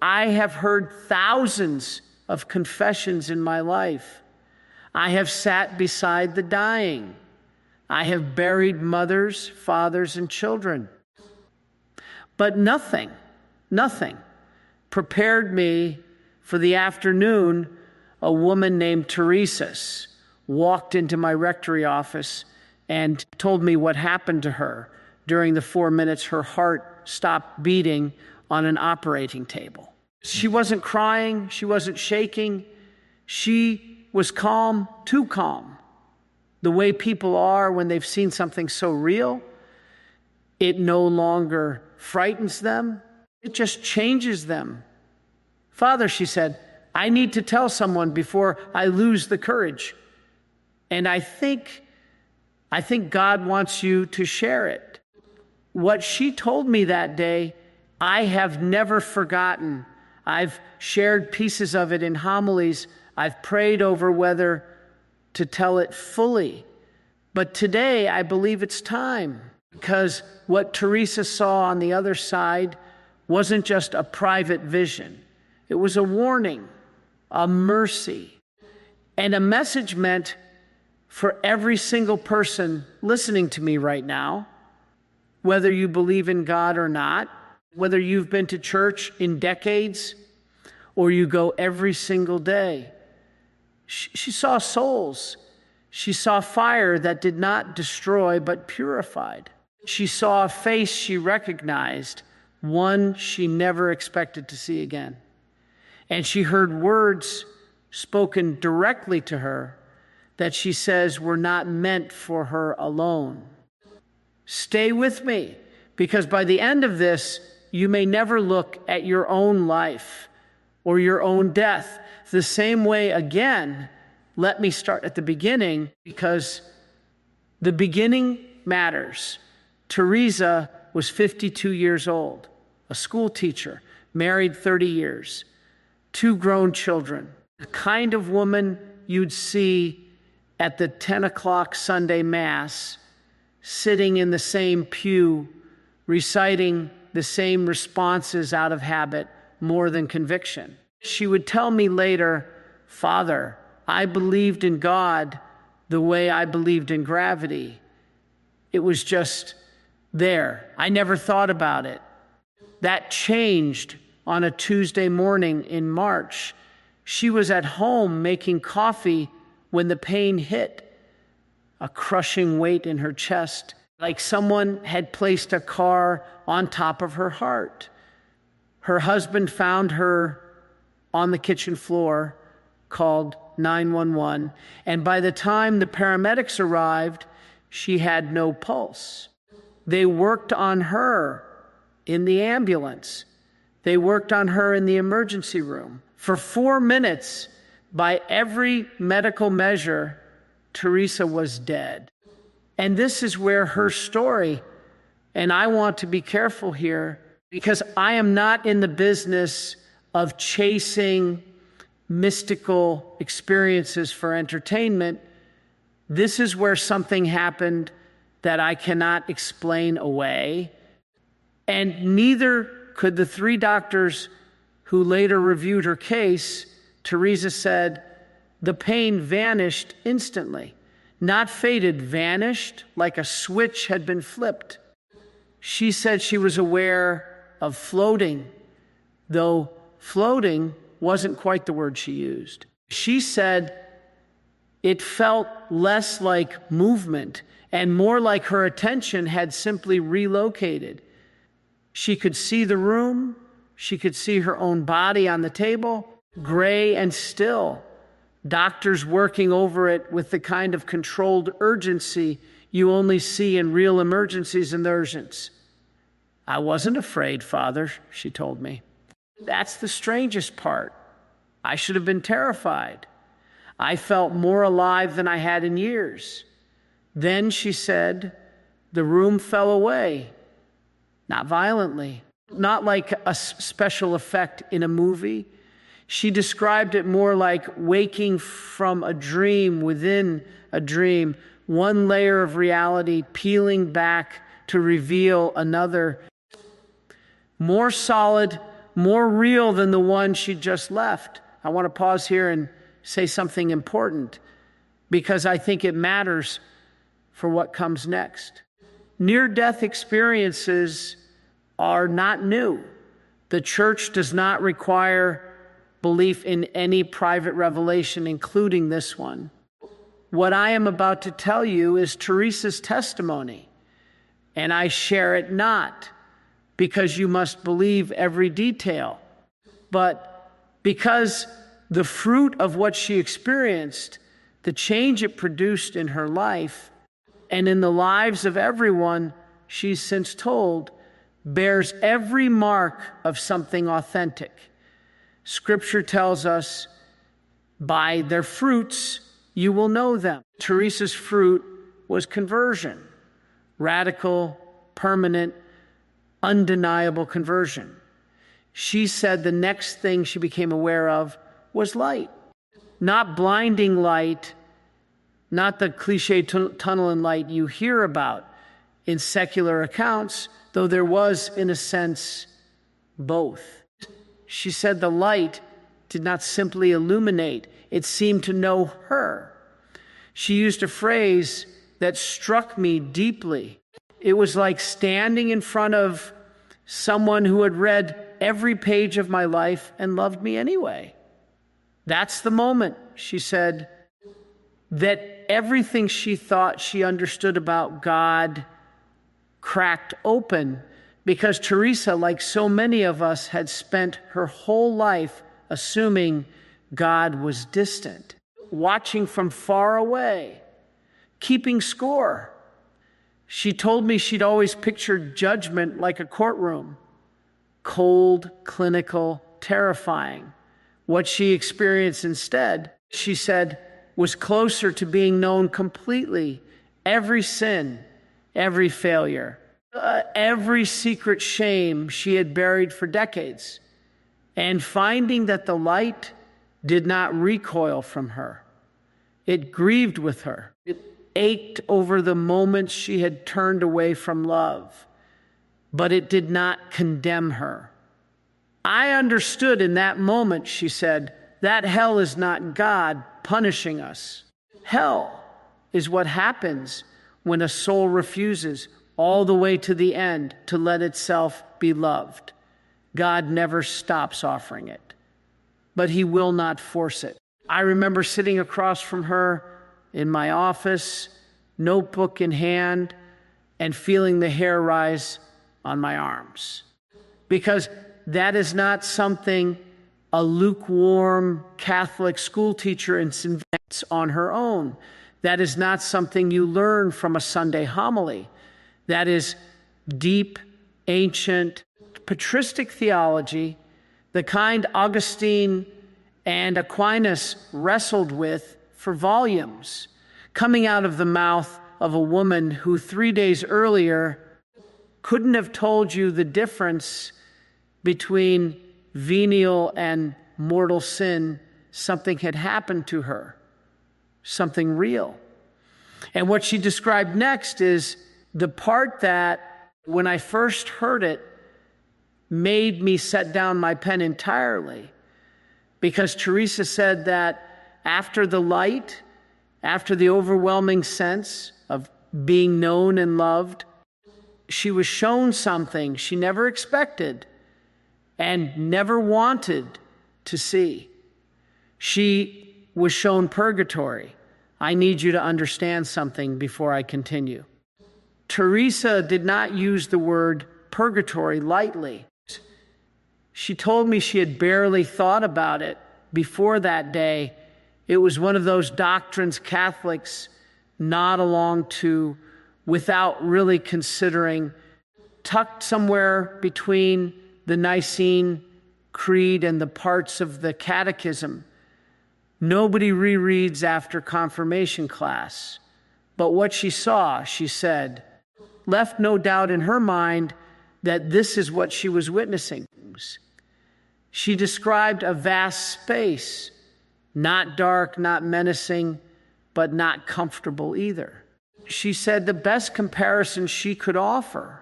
I have heard thousands of confessions in my life. I have sat beside the dying. I have buried mothers, fathers, and children. But nothing prepared me for the afternoon a woman named Teresa walked into my rectory office and told me what happened to her during the 4 minutes her heart stopped beating on an operating table. She wasn't crying. She wasn't shaking. She was calm, too calm. The way people are when they've seen something so real, it no longer frightens them. It just changes them. Father, she said, I need to tell someone before I lose the courage. And I think God wants you to share it. What she told me that day, I have never forgotten. I've shared pieces of it in homilies. I've prayed over whether to tell it fully. But today, I believe it's time, because what Teresa saw on the other side wasn't just a private vision. It was a warning, a mercy, and a message meant for every single person listening to me right now, whether you believe in God or not, whether you've been to church in decades or you go every single day. She saw souls. She saw fire that did not destroy but purified. She saw a face she recognized, one she never expected to see again. And she heard words spoken directly to her that she says were not meant for her alone. Stay with me, because by the end of this, you may never look at your own life or your own death the same way again. Let me start at the beginning, because the beginning matters. Teresa was 52 years old, a school teacher, married 30 years, 2 grown children, the kind of woman you'd see at the 10 o'clock Sunday Mass, sitting in the same pew, reciting the same responses out of habit more than conviction. She would tell me later, Father, I believed in God the way I believed in gravity. It was just there. I never thought about it. That changed on a Tuesday morning in March. She was at home making coffee when the pain hit, a crushing weight in her chest, like someone had placed a car on top of her heart. Her husband found her on the kitchen floor, called 911, and by the time the paramedics arrived, she had no pulse. They worked on her in the ambulance. They worked on her in the emergency room. For 4 minutes, by every medical measure, Teresa was dead. And this is where her story, and I want to be careful here, because I am not in the business of chasing mystical experiences for entertainment. This is where something happened that I cannot explain away. And neither could the 3 doctors who later reviewed her case. Teresa said, the pain vanished instantly. Not faded, vanished, like a switch had been flipped. She said she was aware of floating, though floating wasn't quite the word she used. She said it felt less like movement and more like her attention had simply relocated. She could see the room. She could see her own body on the table, gray and still. Doctors working over it with the kind of controlled urgency you only see in real emergencies and urgents. I wasn't afraid, Father, she told me. That's the strangest part. I should have been terrified. I felt more alive than I had in years. Then, she said, the room fell away. Not violently, not like a special effect in a movie. She described it more like waking from a dream within a dream, one layer of reality peeling back to reveal another, more solid, more real than the one she just left. I want to pause here and say something important because I think it matters for what comes next. Near-death experiences are not new. The church does not require belief in any private revelation, including this one. What I am about to tell you is Teresa's testimony, and I share it not because you must believe every detail, but because the fruit of what she experienced, the change it produced in her life and in the lives of everyone she's since told, bears every mark of something authentic. Scripture tells us, by their fruits you will know them. Teresa's fruit was conversion, radical, permanent, undeniable conversion. She said the next thing she became aware of was light. Not blinding light, not the cliche tunnel and light you hear about in secular accounts, though there was, in a sense, both. She said the light did not simply illuminate, it seemed to know her. She used a phrase that struck me deeply. It was like standing in front of someone who had read every page of my life and loved me anyway. That's the moment, she said, that everything she thought she understood about God cracked open, because Teresa, like so many of us, had spent her whole life assuming God was distant, watching from far away, keeping score. She told me she'd always pictured judgment like a courtroom, cold, clinical, terrifying. What she experienced instead, she said, was closer to being known completely. Every sin, every failure, every secret shame she had buried for decades, and finding that the light did not recoil from her. It grieved with her. It ached over the moments she had turned away from love, but it did not condemn her. I understood in that moment, she said, that hell is not God punishing us. Hell is what happens when a soul refuses all the way to the end to let itself be loved. God never stops offering it, but he will not force it. I remember sitting across from her in my office, notebook in hand, and feeling the hair rise on my arms. Because that is not something a lukewarm Catholic school teacher invents on her own. That is not something you learn from a Sunday homily. That is deep, ancient, patristic theology, the kind Augustine and Aquinas wrestled with for volumes, coming out of the mouth of a woman who 3 days earlier couldn't have told you the difference between venial and mortal sin. Something had happened to her, something real. And what she described next is the part that, when I first heard it, made me set down my pen entirely. Because Teresa said that after the light, after the overwhelming sense of being known and loved, she was shown something she never expected and never wanted to see. She was shown purgatory. I need you to understand something before I continue. Teresa did not use the word purgatory lightly. She told me she had barely thought about it before that day. It was one of those doctrines Catholics nod along to without really considering, tucked somewhere between the Nicene Creed and the parts of the Catechism. Nobody rereads after confirmation class. But what she saw, she said, left no doubt in her mind that this is what she was witnessing. She described a vast space, not dark, not menacing, but not comfortable either. She said the best comparison she could offer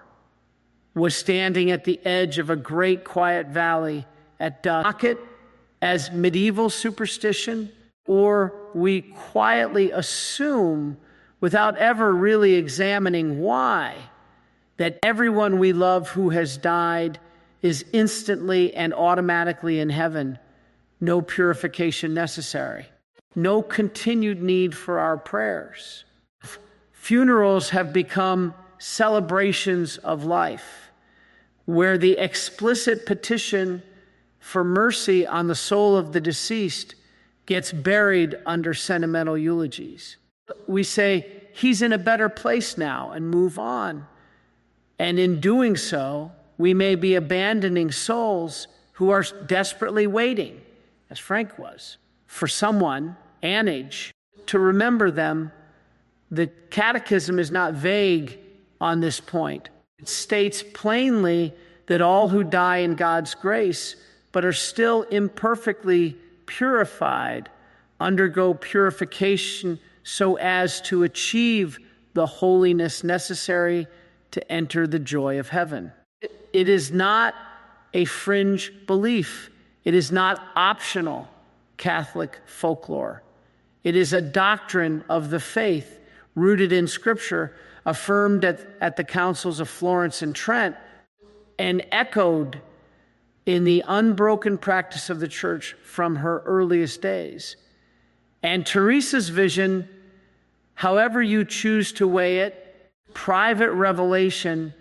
was standing at the edge of a great quiet valley at dusk as medieval superstition, or we quietly assume, without ever really examining why, that everyone we love who has died is instantly and automatically in heaven, no purification necessary, no continued need for our prayers. Funerals have become celebrations of life, where the explicit petition for mercy on the soul of the deceased gets buried under sentimental eulogies. We say, he's in a better place now, and move on. And in doing so, we may be abandoning souls who are desperately waiting, as Frank was, for someone, Anage, to remember them. The Catechism is not vague on this point. It states plainly that all who die in God's grace, but are still imperfectly purified, undergo purification so as to achieve the holiness necessary to enter the joy of heaven. It is not a fringe belief. It is not optional Catholic folklore. It is a doctrine of the faith rooted in Scripture, affirmed at the councils of Florence and Trent, and echoed in the unbroken practice of the Church from her earliest days. And Teresa's vision, however you choose to weigh it, private revelation,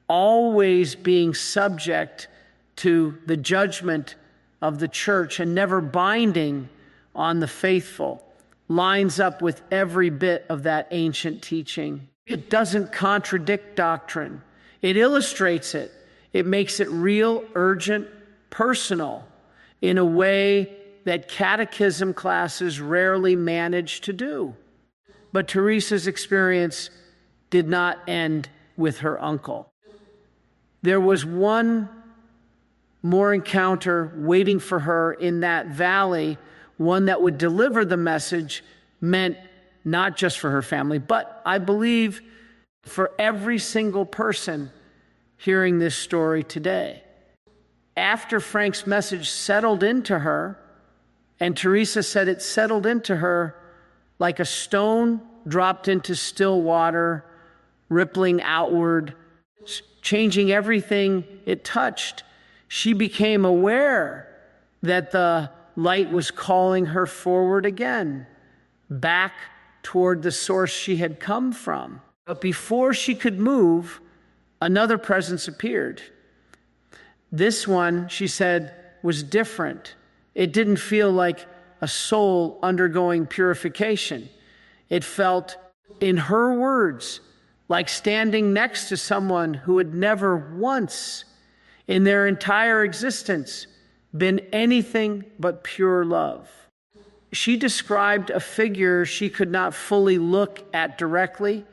always being subject to the judgment of the Church and never binding on the faithful, lines up with every bit of that ancient teaching. It doesn't contradict doctrine. It illustrates it. It makes it real, urgent, personal, in a way that catechism classes rarely manage to do. But Teresa's experience did not end with her uncle. There was one more encounter waiting for her in that valley, one that would deliver the message meant not just for her family, but I believe for every single person hearing this story today. After Frank's message settled into her, and Teresa said it settled into her like a stone dropped into still water, rippling outward, changing everything it touched, she became aware that the light was calling her forward again, back toward the source she had come from. But before she could move, another presence appeared. This one, she said, was different. It didn't feel like a soul undergoing purification. It felt, in her words, like standing next to someone who had never once in their entire existence been anything but pure love. She described a figure she could not fully look at directly,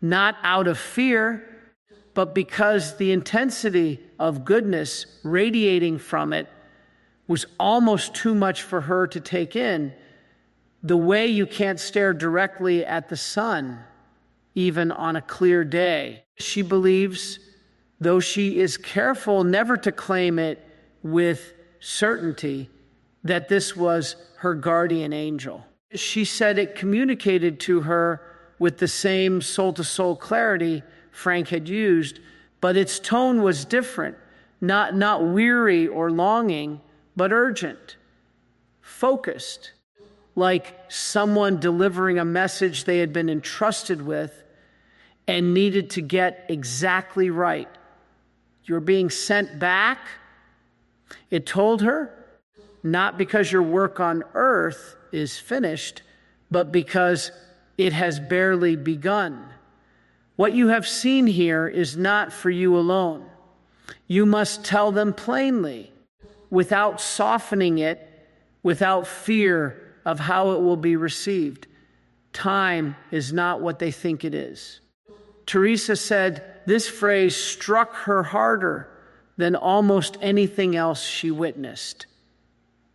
not out of fear, but because the intensity of goodness radiating from it was almost too much for her to take in, the way you can't stare directly at the sun, even on a clear day. She believes, though she is careful never to claim it with certainty, that this was her guardian angel. She said it communicated to her with the same soul-to-soul clarity Frank had used, but its tone was different, not weary or longing, but urgent, focused, like someone delivering a message they had been entrusted with and needed to get exactly right. You're being sent back, it told her, not because your work on earth is finished, but because it has barely begun. What you have seen here is not for you alone. You must tell them plainly, without softening it, without fear of how it will be received. Time is not what they think it is. Teresa said this phrase struck her harder than almost anything else she witnessed.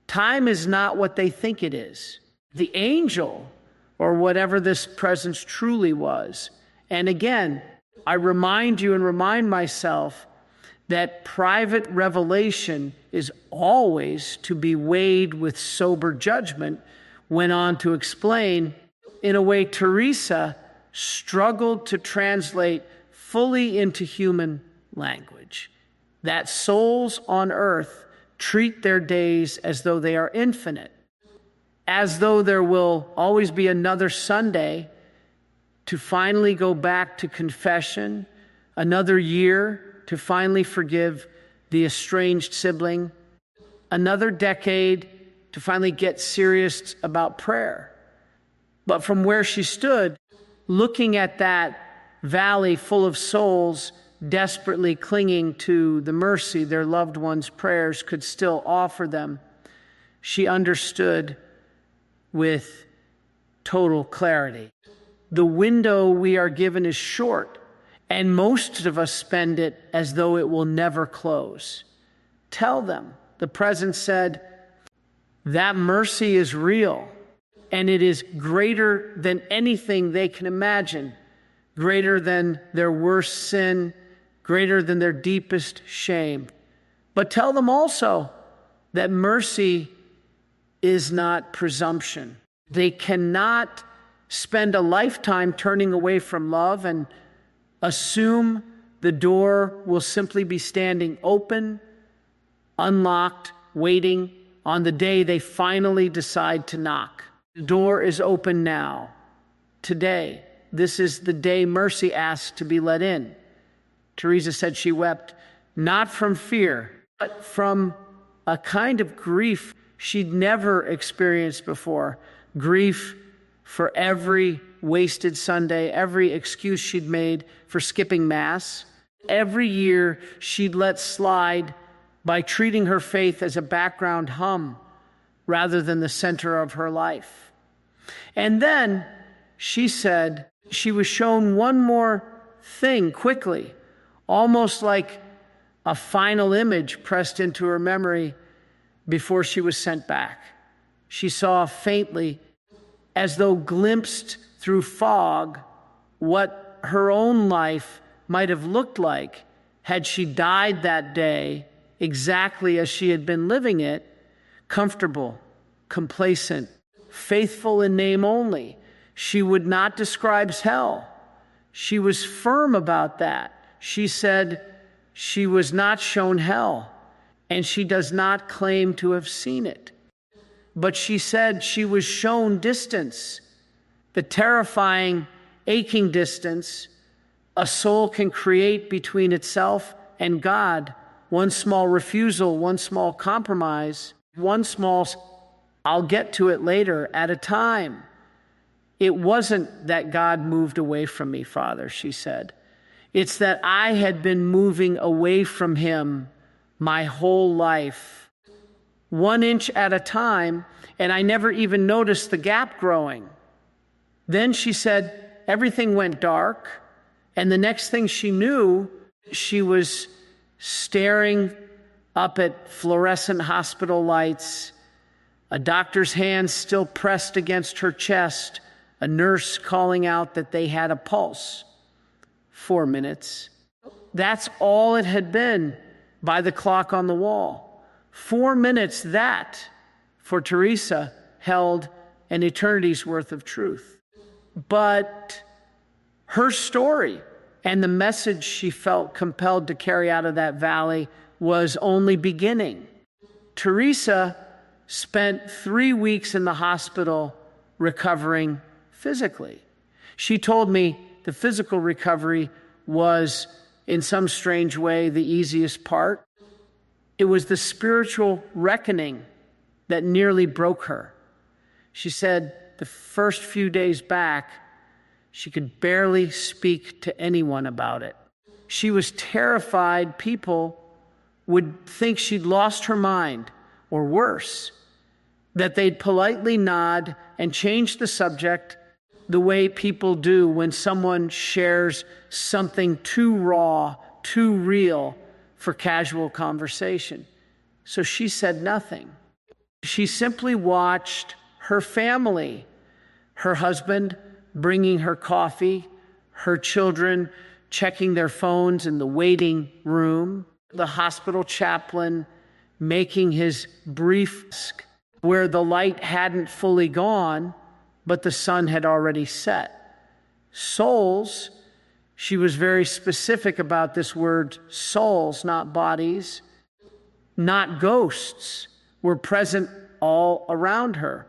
Time is not what they think it is. The angel, or whatever this presence truly was. And again, I remind you and remind myself that private revelation is always to be weighed with sober judgment, went on to explain, in a way Teresa struggled to translate fully into human language, that souls on earth treat their days as though they are infinite, as though there will always be another Sunday to finally go back to confession, another year to finally forgive the estranged sibling, another decade to finally get serious about prayer. But from where she stood, looking at that valley full of souls desperately clinging to the mercy their loved ones' prayers could still offer them, she understood with total clarity. The window we are given is short, and most of us spend it as though it will never close. Tell them, the presence said, that mercy is real, and it is greater than anything they can imagine, greater than their worst sin, greater than their deepest shame. But tell them also that mercy is not presumption. They cannot spend a lifetime turning away from love and assume the door will simply be standing open, unlocked, waiting on the day they finally decide to knock. The door is open now, today. This is the day mercy asks to be let in. Teresa said she wept not from fear, but from a kind of grief she'd never experienced before. Grief for every wasted Sunday, every excuse she'd made for skipping Mass, every year she'd let slide by treating her faith as a background hum rather than the center of her life. And then she said she was shown one more thing quickly, almost like a final image pressed into her memory before she was sent back. She saw faintly, as though glimpsed through fog, what her own life might have looked like had she died that day exactly as she had been living it, comfortable, complacent, faithful in name only. She would not describe hell. She was firm about that. She said she was not shown hell, and she does not claim to have seen it. But she said she was shown distance, the terrifying, aching distance a soul can create between itself and God. One small refusal, one small compromise, one small, I'll get to it later, at a time. It wasn't that God moved away from me, Father, she said. It's that I had been moving away from him my whole life, 1 inch at a time, and I never even noticed the gap growing. Then she said everything went dark, and the next thing she knew, she was staring up at fluorescent hospital lights, a doctor's hand still pressed against her chest, a nurse calling out that they had a pulse. 4 minutes. That's all it had been by the clock on the wall. 4 minutes, that, for Teresa, held an eternity's worth of truth. But her story and the message she felt compelled to carry out of that valley was only beginning. Teresa spent 3 weeks in the hospital recovering physically. She told me the physical recovery was, in some strange way, the easiest part. It was the spiritual reckoning that nearly broke her. She said the first few days back, she could barely speak to anyone about it. She was terrified people would think she'd lost her mind, or worse, that they'd politely nod and change the subject the way people do when someone shares something too raw, too real for casual conversation. So she said nothing. She simply watched her family, her husband bringing her coffee, her children checking their phones in the waiting room, the hospital chaplain making his brief where the light hadn't fully gone, but the sun had already set. Souls, she was very specific about this word souls, not bodies, not ghosts, were present all around her,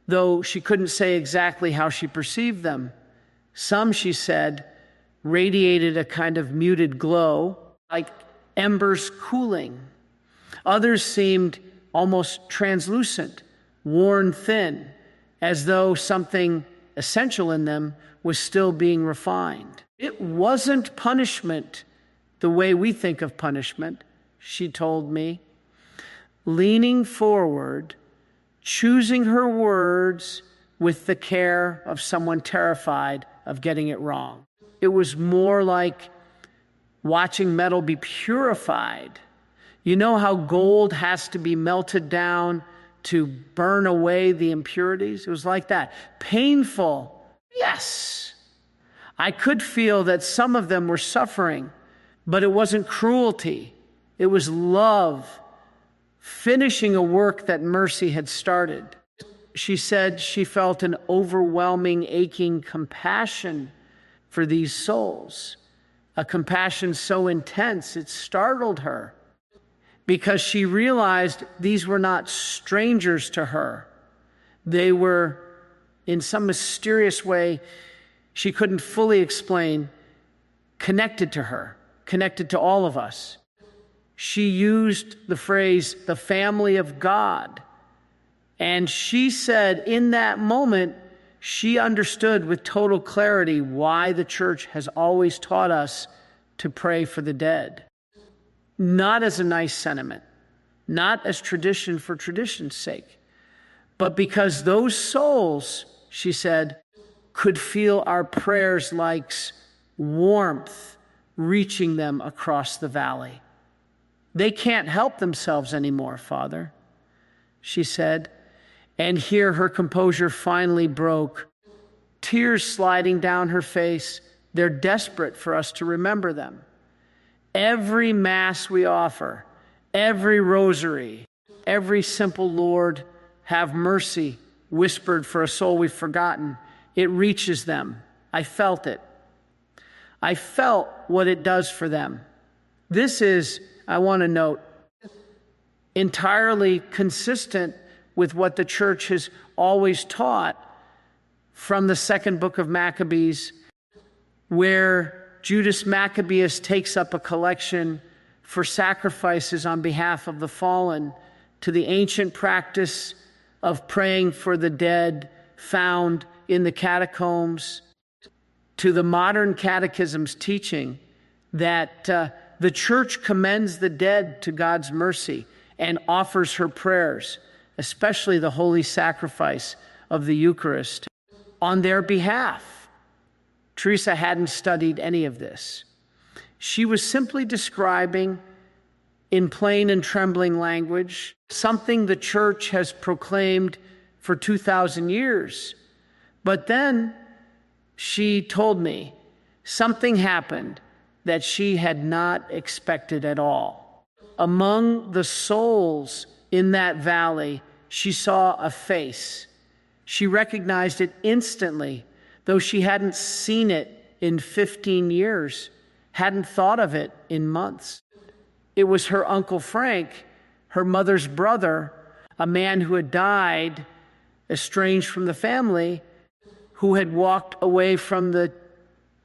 though she couldn't say exactly how she perceived them. Some, she said, radiated a kind of muted glow, like embers cooling. Others seemed almost translucent, worn thin, as though something essential in them was still being refined. It wasn't punishment the way we think of punishment, she told me. Leaning forward, choosing her words with the care of someone terrified of getting it wrong. It was more like watching metal be purified. You know how gold has to be melted down to burn away the impurities? It was like that. Painful, yes. I could feel that some of them were suffering, but it wasn't cruelty. It was love, finishing a work that mercy had started. She said she felt an overwhelming, aching compassion for these souls, a compassion so intense it startled her, because she realized these were not strangers to her. They were, in some mysterious way she couldn't fully explain, connected to her, connected to all of us. She used the phrase, the family of God. And she said in that moment, she understood with total clarity why the church has always taught us to pray for the dead. Not as a nice sentiment, not as tradition for tradition's sake, but because those souls, she said, could feel our prayers like warmth reaching them across the valley. They can't help themselves anymore, Father, she said, and here her composure finally broke, tears sliding down her face. They're desperate for us to remember them. Every Mass we offer, every rosary, every simple Lord, have mercy, whispered for a soul we've forgotten, it reaches them. I felt it. I felt what it does for them. This is, I want to note, entirely consistent with what the church has always taught from the second book of Maccabees, where Judas Maccabeus takes up a collection for sacrifices on behalf of the fallen, to the ancient practice of praying for the dead found in the catacombs, to the modern catechism's teaching that the church commends the dead to God's mercy and offers her prayers, especially the holy sacrifice of the Eucharist, on their behalf. Teresa hadn't studied any of this. She was simply describing, in plain and trembling language, something the church has proclaimed for 2,000 years. But then she told me something happened that she had not expected at all. Among the souls in that valley, she saw a face. She recognized it instantly, though she hadn't seen it in 15 years, hadn't thought of it in months. It was her Uncle Frank, her mother's brother, a man who had died, estranged from the family, who had walked away from the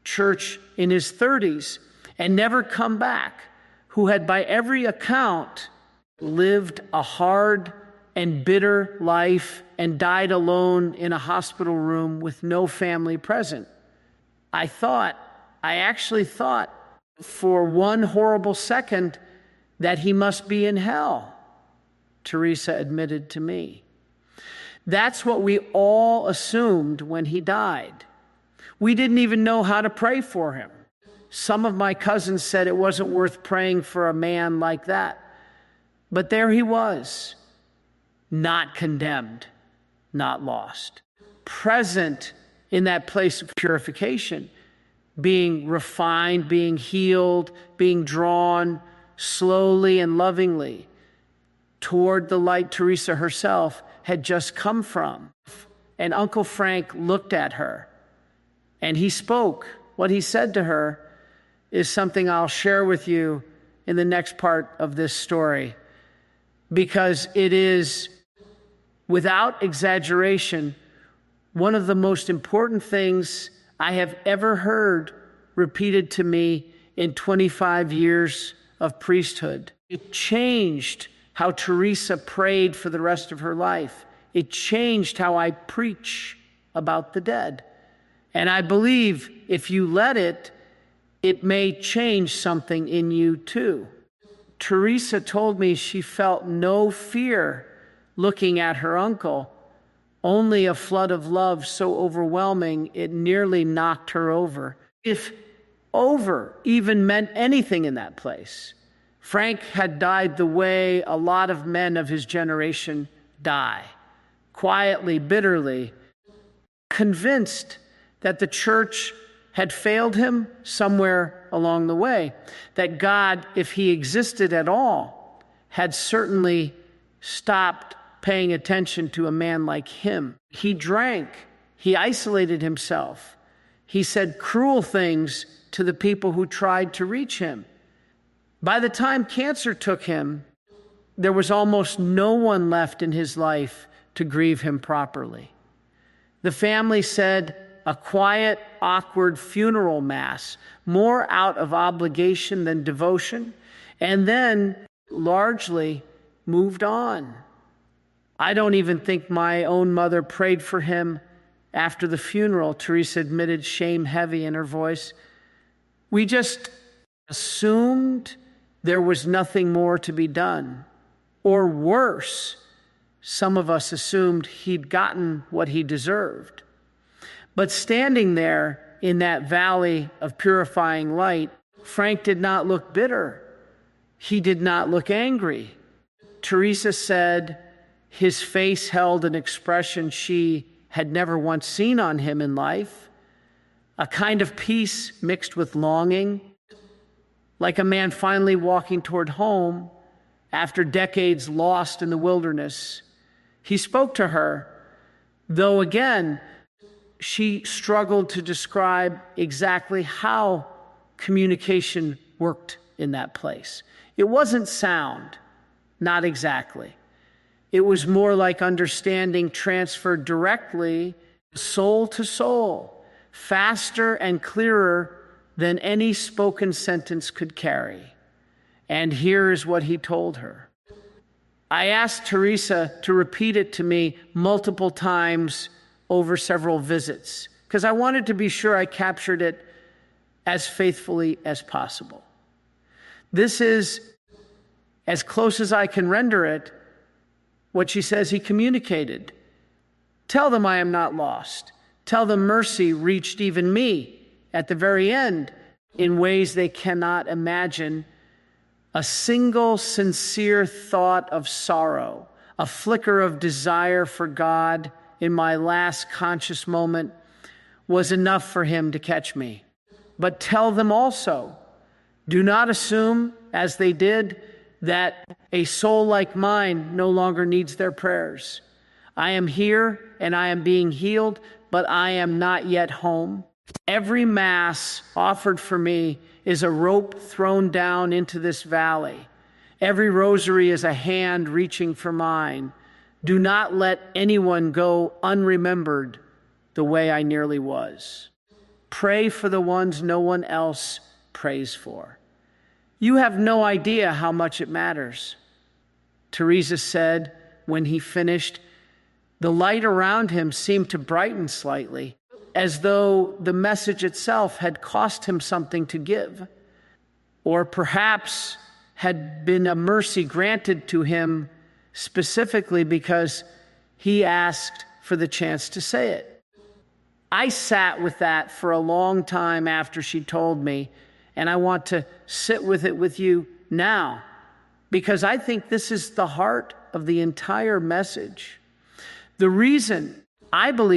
church in his 30s and never come back, who had by every account lived a hard and bitter life and died alone in a hospital room with no family present. I actually thought for one horrible second that he must be in hell, Teresa admitted to me. That's what we all assumed when he died. We didn't even know how to pray for him. Some of my cousins said it wasn't worth praying for a man like that. But there he was, not condemned, not lost, present in that place of purification, being refined, being healed, being drawn, slowly and lovingly toward the light Teresa herself had just come from. And Uncle Frank looked at her and he spoke. What he said to her is something I'll share with you in the next part of this story, because it is, without exaggeration, one of the most important things I have ever heard repeated to me in 25 years of priesthood. It changed how Teresa prayed for the rest of her life. It changed how I preach about the dead. And I believe if you let it, it may change something in you too. Teresa told me she felt no fear looking at her uncle, only a flood of love so overwhelming it nearly knocked her over. If over even meant anything in that place, Frank had died the way a lot of men of his generation die, quietly, bitterly, convinced that the church had failed him somewhere along the way, that God, if he existed at all, had certainly stopped paying attention to a man like him. He drank. He isolated himself. He said cruel things to the people who tried to reach him. By the time cancer took him, there was almost no one left in his life to grieve him properly. The family said a quiet, awkward funeral mass, more out of obligation than devotion, and then largely moved on. I don't even think my own mother prayed for him after the funeral, Teresa admitted, shame heavy in her voice. We just assumed there was nothing more to be done. Or worse, some of us assumed he'd gotten what he deserved. But standing there in that valley of purifying light, Frank did not look bitter. He did not look angry. Teresa said his face held an expression she had never once seen on him in life, a kind of peace mixed with longing, like a man finally walking toward home after decades lost in the wilderness. He spoke to her, though again, she struggled to describe exactly how communication worked in that place. It wasn't sound, not exactly. It was more like understanding transferred directly, soul to soul, faster and clearer than any spoken sentence could carry. And here is what he told her. I asked Teresa to repeat it to me multiple times over several visits, because I wanted to be sure I captured it as faithfully as possible. This is, as close as I can render it, what she says he communicated. Tell them I am not lost. Tell them mercy reached even me at the very end in ways they cannot imagine. A single sincere thought of sorrow, a flicker of desire for God in my last conscious moment was enough for him to catch me. But tell them also, do not assume, as they did, that a soul like mine no longer needs their prayers. I am here and I am being healed, but I am not yet home. Every Mass offered for me is a rope thrown down into this valley. Every rosary is a hand reaching for mine. Do not let anyone go unremembered the way I nearly was. Pray for the ones no one else prays for. You have no idea how much it matters. Teresa said when he finished, the light around him seemed to brighten slightly, as though the message itself had cost him something to give, or perhaps had been a mercy granted to him specifically because he asked for the chance to say it. I sat with that for a long time after she told me, and I want to sit with it with you now, because I think this is the heart of the entire message. The reason I believe